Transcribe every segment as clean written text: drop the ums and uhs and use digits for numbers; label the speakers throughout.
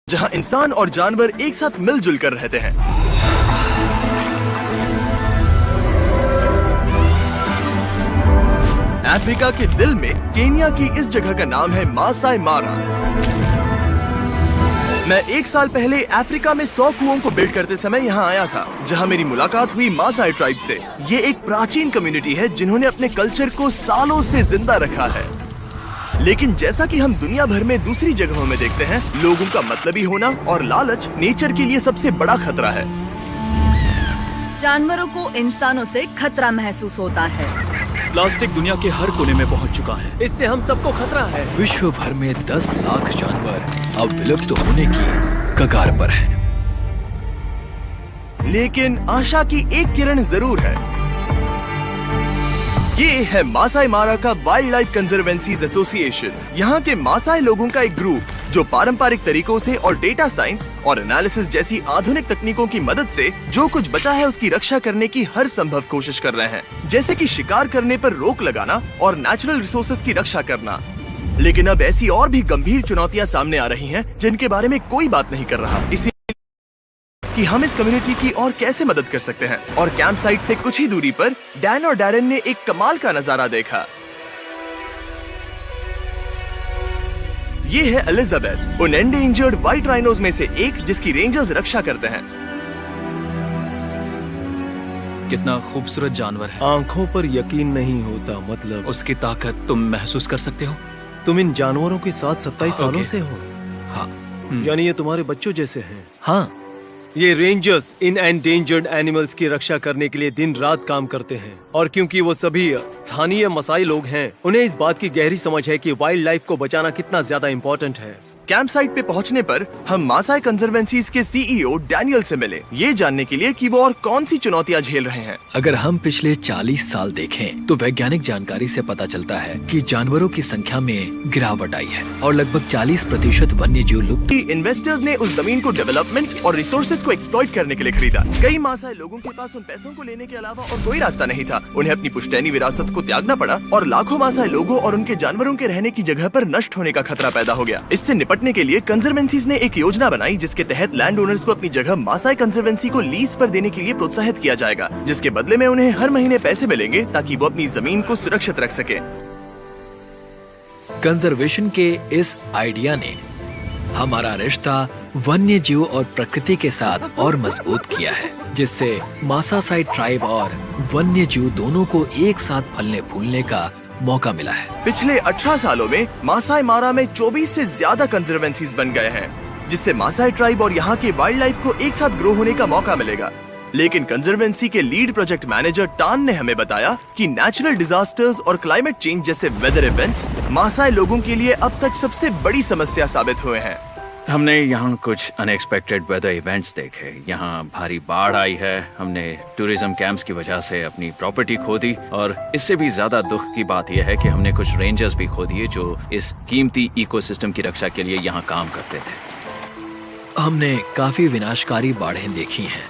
Speaker 1: जहां इंसान और जानवर एक साथ मिलजुल कर रहते हैं। अफ्रीका के दिल में केन्या की इस जगह का नाम है मासाई मारा। मैं 1 साल पहले अफ्रीका में 100 कुओं को बिल्ड करते समय यहाँ आया था, जहाँ मेरी मुलाकात हुई मासाई ट्राइब से। ये एक प्राचीन कम्युनिटी है जिन्होंने अपने कल्चर को सालों से जिंदा रखा है। लेकिन जैसा कि हम दुनिया भर में दूसरी जगहों में देखते हैं, लोगों का मतलबी होना और लालच नेचर के लिए सबसे बड़ा खतरा है।
Speaker 2: जानवरों को इंसानों से खतरा महसूस होता है।
Speaker 3: प्लास्टिक दुनिया के हर कोने में पहुंच चुका है।
Speaker 4: इससे हम सबको खतरा है।
Speaker 3: विश्व भर में 10 लाख जानवर अब विलुप्त होने की कगार पर हैं।
Speaker 1: लेकिन आशा की एक किरण जरूर है। ये है मासाई मारा का वाइल्ड लाइफ कंजर्वेंसीज एसोसिएशन। यहाँ के मासाई लोगों का एक ग्रुप जो पारंपरिक तरीकों से और डेटा साइंस और एनालिसिस जैसी आधुनिक तकनीकों की मदद से जो कुछ बचा है उसकी रक्षा करने की हर संभव कोशिश कर रहे हैं, जैसे कि शिकार करने पर रोक लगाना और नेचुरल रिसोर्सेज की रक्षा करना। लेकिन अब ऐसी और भी गंभीर चुनौतियां सामने आ रही हैं जिनके बारे में कोई बात नहीं कर रहा। इसी कि हम इस कम्युनिटी की और कैसे मदद कर सकते हैं। और कैंप साइट से कुछ ही दूरी पर डैन और डैरेन ने एक कमाल का नजारा देखा। ये है एलिजाबेथ, उन एंडेंजर्ड व्हाइट राइनोज में से एक जिसकी रेंजर्स रक्षा करते हैं।
Speaker 3: कितना खूबसूरत जानवर है।
Speaker 4: आंखों पर यकीन नहीं होता। मतलब
Speaker 3: उसकी ताकत तुम महसूस कर सकते हो।
Speaker 4: तुम इन जानवरों के साथ 27 सालों से हो।
Speaker 3: हाँ।
Speaker 4: यानी ये तुम्हारे बच्चों जैसे हैं।
Speaker 3: हाँ।
Speaker 4: ये रेंजर्स इन एंडेंजर्ड एनिमल्स की रक्षा करने के लिए दिन रात काम करते हैं। और क्योंकि वो सभी स्थानीय मसाई लोग हैं, उन्हें इस बात की गहरी समझ है कि वाइल्ड लाइफ को बचाना कितना ज्यादा इम्पोर्टेंट है।
Speaker 1: कैंप साइट पे पहुंचने पर हम मासाई कंजर्वेंसीज के सीईओ डैनियल से मिले, ये जानने के लिए कि वो और कौन सी चुनौतियां झेल रहे हैं।
Speaker 3: अगर हम पिछले 40 साल देखें तो वैज्ञानिक जानकारी से पता चलता है कि जानवरों की संख्या में गिरावट आई है और लगभग 40% वन्य जीव लुप्त।
Speaker 1: इन्वेस्टर्स ने उस जमीन को डेवलपमेंट और रिसोर्सेज को एक्सप्लॉइट करने के लिए खरीदा। कई मासाई लोगों के पास उन पैसों को लेने के अलावा और कोई रास्ता नहीं था। उन्हें अपनी पुश्तैनी विरासत को त्यागना पड़ा और लाखों मासाई लोगों और उनके जानवरों के रहने की जगह पर नष्ट होने का खतरा पैदा हो गया। इससे निपटने के लिए कंजर्वेंसीज ने एक योजना बनाई जिसके तहत लैंड ओनर्स को अपनी जगह मासाई कंजर्वेंसी को लीज पर देने के लिए प्रोत्साहित किया जाएगा, जिसके बदले में उन्हें हर महीने पैसे मिलेंगे ताकि वो अपनी जमीन को सुरक्षित रख सके।
Speaker 3: कंजर्वेशन के इस आइडिया ने हमारा रिश्ता वन्य जीव और प्रकृति के साथ और मजबूत किया है, जिससे मासाई ट्राइब और वन्य जीव दोनों को एक साथ फलने फूलने का मौका मिला है।
Speaker 1: पिछले 18 सालों में मासाई मारा में 24 से ज्यादा कंजर्वेंसीज बन गए हैं, जिससे मासाई ट्राइब और यहाँ के वाइल्ड लाइफ को एक साथ ग्रो होने का मौका मिलेगा। लेकिन कंजर्वेंसी के लीड प्रोजेक्ट मैनेजर टान ने हमें बताया कि नेचुरल डिजास्टर्स और क्लाइमेट चेंज जैसे वेदर इवेंट्स मासाई लोगों के लिए अब तक सबसे बड़ी समस्या साबित हुए हैं।
Speaker 5: हमने यहाँ कुछ अनएक्सपेक्टेड वेदर इवेंट्स देखे। यहाँ भारी बाढ़ आई है, हमने टूरिज्म कैंप्स की वजह से अपनी प्रॉपर्टी खो दी, और इससे भी ज्यादा दुख की बात यह है कि हमने कुछ रेंजर्स भी खो दिए जो इस कीमती इकोसिस्टम की रक्षा के लिए यहाँ काम करते थे।
Speaker 3: हमने काफी विनाशकारी बाढ़ें देखी हैं।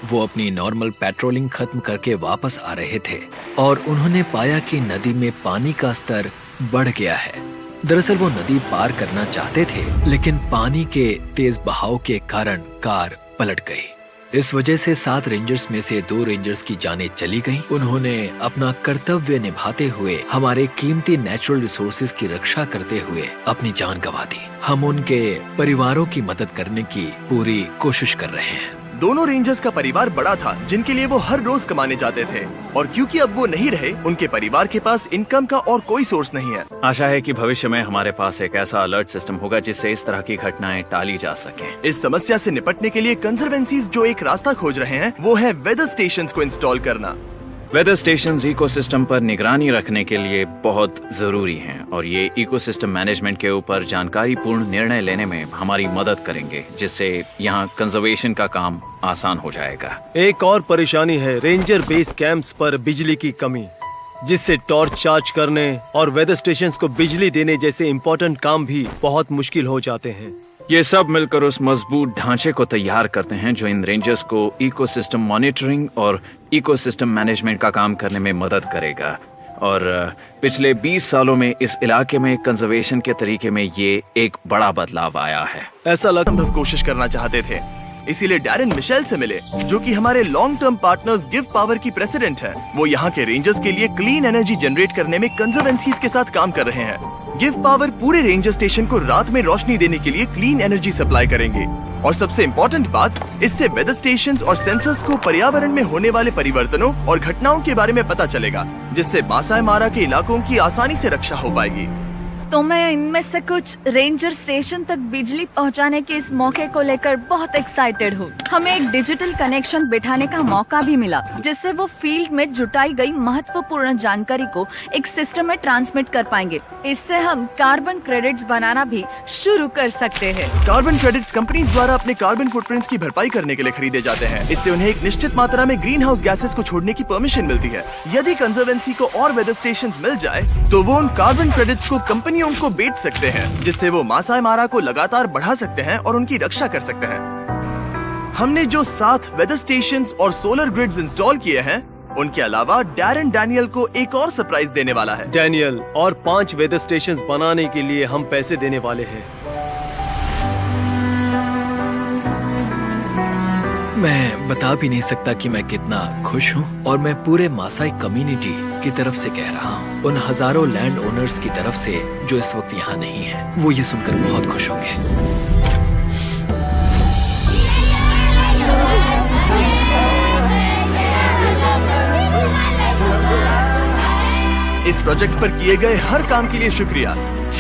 Speaker 3: वो अपनी नॉर्मल पेट्रोलिंग खत्म करके वापस आ रहे थे और उन्होंने पाया कि नदी में पानी का स्तर बढ़ गया है। दरअसल वो नदी पार करना चाहते थे, लेकिन पानी के तेज बहाव के कारण कार पलट गई। इस वजह से 7 रेंजर्स में से 2 रेंजर्स की जानें चली गईं। उन्होंने अपना कर्तव्य निभाते हुए हमारे कीमती नेचुरल रिसोर्सेज की रक्षा करते हुए अपनी जान गंवा दी। हम उनके परिवारों की मदद करने की पूरी कोशिश कर रहे हैं।
Speaker 1: दोनों रेंजर्स का परिवार बड़ा था जिनके लिए वो हर रोज कमाने जाते थे, और क्योंकि अब वो नहीं रहे, उनके परिवार के पास इनकम का और कोई सोर्स नहीं है।
Speaker 5: आशा है कि भविष्य में हमारे पास एक ऐसा अलर्ट सिस्टम होगा जिससे इस तरह की घटनाएं टाली जा सके।
Speaker 1: इस समस्या से निपटने के लिए कंजर्वेंसीज जो एक रास्ता खोज रहे हैं वो है वेदर स्टेशंस को इंस्टॉल करना।
Speaker 5: वेदर स्टेशंस इकोसिस्टम पर निगरानी रखने के लिए बहुत जरूरी हैं, और ये इकोसिस्टम मैनेजमेंट के ऊपर जानकारीपूर्ण निर्णय लेने में हमारी मदद करेंगे, जिससे यहाँ कंजर्वेशन का काम आसान हो जाएगा।
Speaker 4: एक और परेशानी है रेंजर बेस कैंप्स पर बिजली की कमी, जिससे टॉर्च चार्ज करने और वेदर स्टेशंस को बिजली देने जैसे इम्पोर्टेंट काम भी बहुत मुश्किल हो जाते हैं।
Speaker 5: ये सब मिलकर उस मजबूत ढांचे को तैयार करते हैं जो इन रेंजर्स को इकोसिस्टम मॉनिटरिंग और इकोसिस्टम मैनेजमेंट का काम करने में मदद करेगा। और पिछले 20 सालों में इस इलाके में कंजर्वेशन के तरीके में ये एक बड़ा बदलाव आया है।
Speaker 4: ऐसा लग
Speaker 1: संभव कोशिश करना चाहते थे, इसीलिए डैरेन मिशेल से मिले, जो कि हमारे long term partners give power की प्रेसिडेंट है। वो यहाँ के रेंजर्स के लिए क्लीन एनर्जी जनरेट करने में कंजर्वेंसीज के साथ काम कर रहे हैं। गिव पावर पूरे रेंजर स्टेशन को रात में रोशनी देने के लिए क्लीन एनर्जी सप्लाई करेंगे। और सबसे इम्पोर्टेंट बात, इससे वेदर स्टेशंस और सेंसर्स को पर्यावरण में होने वाले परिवर्तनों और घटनाओं के बारे में पता चलेगा, जिससे मासाई मारा के इलाकों की आसानी से रक्षा हो पाएगी।
Speaker 2: तो मैं इनमें से कुछ रेंजर स्टेशन तक बिजली पहुंचाने के इस मौके को लेकर बहुत एक्साइटेड हूँ। हमें एक डिजिटल कनेक्शन बिठाने का मौका भी मिला, जिससे वो फील्ड में जुटाई गई महत्वपूर्ण जानकारी को एक सिस्टम में ट्रांसमिट कर पाएंगे। इससे हम कार्बन क्रेडिट्स बनाना भी शुरू कर सकते हैं।
Speaker 1: कार्बन क्रेडिट्स कंपनीज द्वारा अपने कार्बन फुटप्रिंट्स की भरपाई करने के लिए खरीदे जाते हैं। इससे उन्हें एक निश्चित मात्रा में ग्रीन हाउस गैसेस को छोड़ने की परमिशन मिलती है। यदि कंजर्वेंसी को और वेदर स्टेशन मिल जाए, तो वो उन कार्बन क्रेडिट्स को कंपनियों को बेच सकते हैं, जिससे वो मासाई मारा को लगातार बढ़ा सकते हैं और उनकी रक्षा कर सकते हैं। हमने जो 7 वेदर स्टेशंस और सोलर ग्रिड्स इंस्टॉल किए हैं, उनके अलावा डैरेन डैनियल को एक और सरप्राइज देने वाला है।
Speaker 4: डैनियल, और 5 वेदर स्टेशंस बनाने के लिए हम पैसे देने वाले हैं।
Speaker 3: मैं बता भी नहीं सकता कि मैं कितना खुश हूँ, और मैं पूरे मासाई कम्युनिटी की तरफ से कह रहा हूँ, उन हजारों लैंड ओनर्स की तरफ से जो इस वक्त यहाँ नहीं है। वो ये सुनकर बहुत खुश होंगे।
Speaker 1: इस प्रोजेक्ट पर किए गए हर काम के लिए शुक्रिया।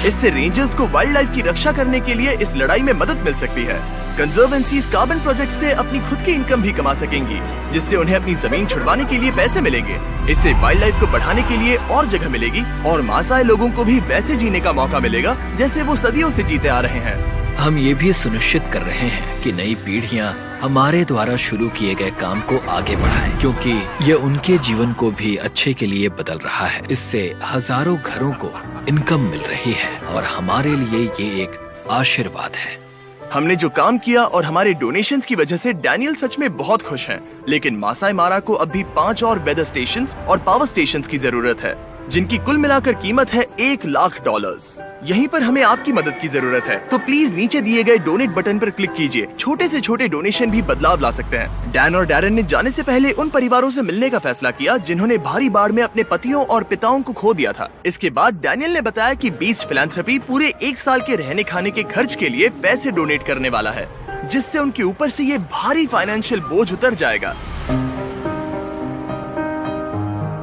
Speaker 1: इससे रेंजर्स को वाइल्ड लाइफ की रक्षा करने के लिए इस लड़ाई में मदद मिल सकती है। कंजर्वेंसीज कार्बन प्रोजेक्ट से अपनी खुद की इनकम भी कमा सकेंगी, जिससे उन्हें अपनी जमीन छुड़वाने के लिए पैसे मिलेंगे। इससे वाइल्ड लाइफ को बढ़ाने के लिए और जगह मिलेगी, और मासाई लोगों को भी वैसे जीने का मौका मिलेगा जैसे वो सदियों से जीते आ रहे हैं।
Speaker 3: हम ये भी सुनिश्चित कर रहे हैं कि नई पीढ़ियां हमारे द्वारा शुरू किए गए काम को आगे बढ़ाएं, क्योंकि ये उनके जीवन को भी अच्छे के लिए बदल रहा है। इससे हजारों घरों को इनकम मिल रही है, और हमारे लिए ये एक आशीर्वाद है।
Speaker 1: हमने जो काम किया और हमारे डोनेशंस की वजह से डैनियल सच में बहुत खुश हैं। लेकिन मासाई मारा को अब भी 5 और वेदर स्टेशंस और पावर स्टेशंस की जरूरत है, जिनकी कुल मिलाकर कीमत है $1,00,000। यहीं पर हमें आपकी मदद की जरूरत है, तो प्लीज नीचे दिए गए डोनेट बटन पर क्लिक कीजिए। छोटे से छोटे डोनेशन भी बदलाव ला सकते हैं। डैन और डैरेन ने जाने से पहले उन परिवारों से मिलने का फैसला किया जिन्होंने भारी बाढ़ में अपने पतियों और पिताओं को खो दिया था। इसके बाद डैनियल ने बताया कि बीच फिलैंथ्रोपी पूरे 1 साल के रहने खाने के खर्च के लिए पैसे डोनेट करने वाला है, जिससे उनके ऊपर से ये भारी फाइनेंशियल बोझ उतर जाएगा।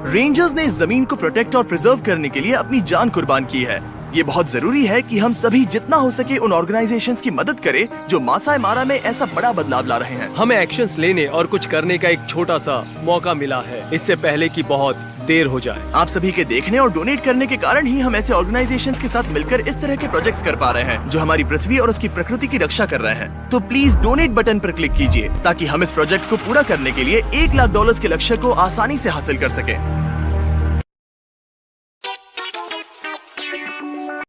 Speaker 1: रेंजर्स ने इस जमीन को प्रोटेक्ट और प्रिजर्व करने के लिए अपनी जान कुर्बान की है। ये बहुत जरूरी है कि हम सभी जितना हो सके उन ऑर्गेनाइजेशंस की मदद करें जो मासाई मारा में ऐसा बड़ा बदलाव ला रहे हैं।
Speaker 4: हमें एक्शंस लेने और कुछ करने का एक छोटा सा मौका मिला है, इससे पहले कि बहुत देर हो जाए।
Speaker 1: आप सभी के देखने और डोनेट करने के कारण ही हम ऐसे ऑर्गेनाइजेशंस के साथ मिलकर इस तरह के प्रोजेक्ट्स कर पा रहे हैं, जो हमारी पृथ्वी और उसकी प्रकृति की रक्षा कर रहे हैं। तो प्लीज डोनेट बटन पर क्लिक कीजिए, ताकि हम इस प्रोजेक्ट को पूरा करने के लिए $1,00,000 के लक्ष्य को आसानी से हासिल कर सकें।